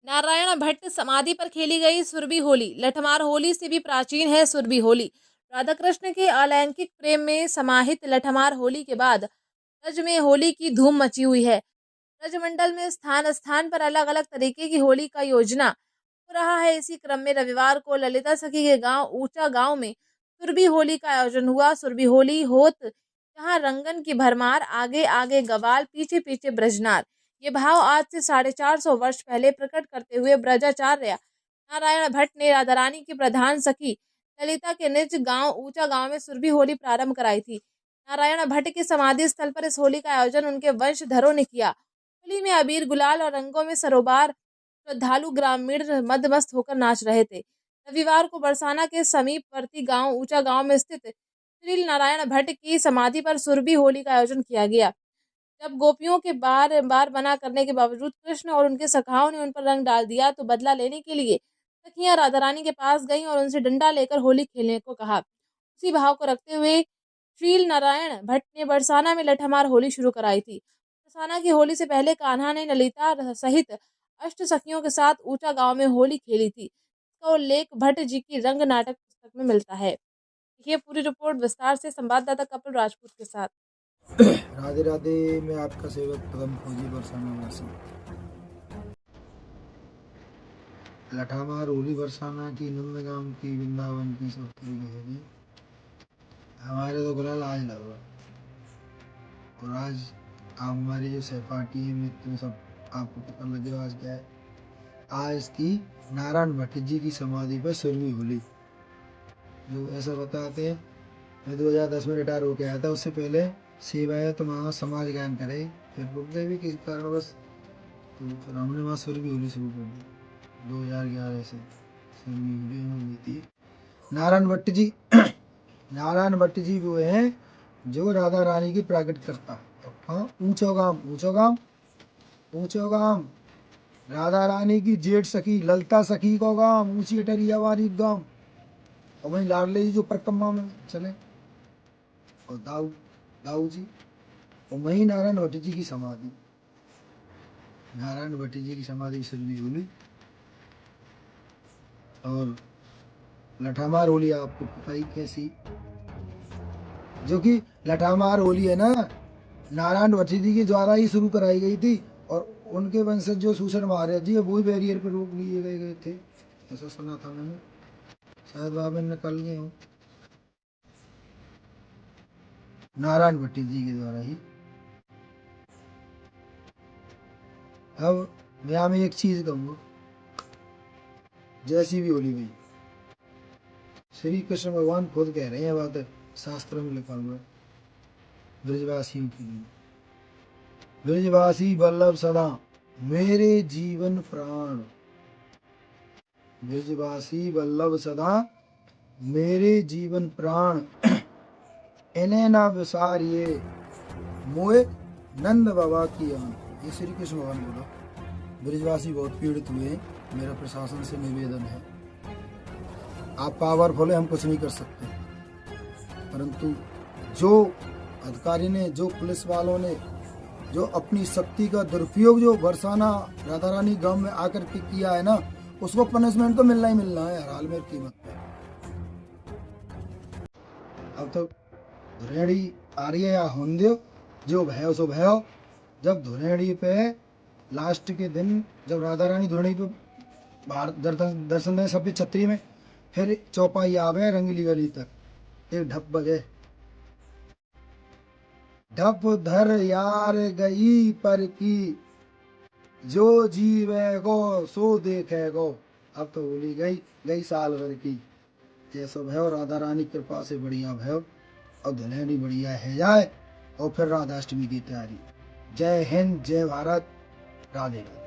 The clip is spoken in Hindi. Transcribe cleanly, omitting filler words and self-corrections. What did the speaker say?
नारायण भट्ट समाधि पर खेली गई सुरभि होली। लठमार होली से भी प्राचीन है सुरभि होली। राधा कृष्ण के अलैंगिक प्रेम में समाहित लठमार होली के बाद ब्रज में होली की धूम मची हुई है। ब्रजमंडल में स्थान स्थान पर अलग अलग तरीके की होली का योजना हो रहा है। इसी क्रम में रविवार को ललिता सखी के गांव ऊंचा गांव में सुरभि होली का आयोजन हुआ। सुरभि होली होत जहां रंगन की भरमार, आगे आगे गवाल, पीछे पीछे ब्रजनार। ये भाव आज से 450 वर्ष पहले प्रकट करते हुए ब्रजाचार्य नारायण भट्ट ने राधा रानी की प्रधान सखी ललिता के निज गांव ऊंचा गांव में सुरभि होली प्रारंभ कराई थी। नारायण भट्ट के समाधि स्थल पर इस होली का आयोजन उनके वंशधरों ने किया। होली में अबीर गुलाल और रंगों में सरोबार श्रद्धालु ग्रामीण मदमस्त होकर नाच रहे थे। रविवार को बरसाना के समीपवर्ती गांव ऊंचा गांव में स्थित श्री नारायण भट्ट की समाधि पर सुरभि होली का आयोजन किया गया। जब गोपियों के बार बार मना करने के बावजूद कृष्ण और उनके सखाओं ने उन पर रंग डाल दिया तो बदला लेने के लिए सखियां राधा रानी के पास गईं और उनसे डंडा लेकर होली खेलने को कहा। उसी भाव को रखते हुए श्री नारायण भट्ट ने बरसाना में लठमार होली शुरू कराई थी। बरसाना की होली से पहले कान्हा ने ललिता सहित अष्ट सखियों के साथ ऊंचा गांव में होली खेली थी। इसका उल्लेख भट्ट जी की रंग नाटक पुस्तक में मिलता है। देखिए पूरी रिपोर्ट विस्तार से संवाददाता कपिल राजपूत के साथ। राधे राधे, मैं आपका सेवक पदम फौजी बरसाना वासी। लठामार होली बरसाना की नंदगाम की वृंदावन की सबसे होली हमारे तो गुलाल आज लगा। और आज आप हमारी जो सहपाठी है मित्र सब आपको पता लगे आज क्या है। आज की नारायण भट्ट जी की समाधि पर सुरभि होली। जो ऐसा बताते हैं, मैं 2010 में रिटायर होके आया था। उससे पहले सेवा है तो वहाँ समाज ज्ञान करे, फिर रुक गए भी किसी कारणवश, तो फिर हमने वहाँ सुरभि होली शुरू कर दी 2011 से। सुरभि होली हुई थी। नारायण भट्ट जी नारायण भट्ट जी वो हैं जो राधा रानी की प्राकट करता। हाँ, ऊंचो गांव राधा रानी की जेठ सखी ललता सखी को गांव, ऊंची अटरिया वाली गांव। और वहीं लाडले जी जो परिक्रमा में चले, और दाऊ जी, और वहीं नारायण भट्ट जी की समाधि। नारायण भट्ट जी की समाधि सुरभि होली। और लठामार होली आपको पता ही कैसी, जो कि लठामार होली है ना, नारायण भट्ट जी के द्वारा ही शुरू कराई गई थी। और उनके वंशज जो सूचन महाराज जी है वो ही बैरियर पर रोक लिए गए थे, ऐसा सुना था मैंने। शायद बाबा निकल गए हो। नारायण भट्ट जी के द्वारा ही। अब मैं एक चीज कहूँगा, जैसी भी होली गई, श्री कृष्ण भगवान खुद कह रहे हैं, बात शास्त्र में लिखा हुआ है ब्रजवासियों के लिए। ब्रजवासी वल्लभ सदा मेरे जीवन प्राण। ब्रजवासी वल्लभ सदा मेरे जीवन प्राण। इन्हें ना विसारिए मोए नंद बाबा की आन। ये श्री कृष्ण भगवान बोला। ब्रजवासी बहुत पीड़ित हुए, मेरा प्रशासन से निवेदन है, आप पावरफुल है, हम कुछ नहीं कर सकते, परंतु जो अधिकारी ने, जो पुलिस वालों ने, जो अपनी शक्ति का दुरुपयोग जो बरसाना राधा रानी गांव में आकर के किया है ना, उसको पनिशमेंट तो मिलना ही मिलना है हर हाल में कीमत पे। अब तो धुरेड़ी आ रही है या होने दो, जो भयो सो भयो। जब धुरेड़ी पे लास्ट के दिन, जब राधा रानी धुरेड़ी पे बाहर दर्शन दें सफेद छतरी में, फिर चौपाई आवे रंगीली गली तक, एक ढप बजे, ढप धर यार गई पर की, जो जीवेगो सो देखेगो। अब तो होली गई साल भर की। जैसो भयो राधा रानी कृपा से बढ़िया भयो, और धुलेंडी बढ़िया है जाए, और फिर राधाष्टमी की तैयारी। जय हिंद, जय भारत, राधे राधे।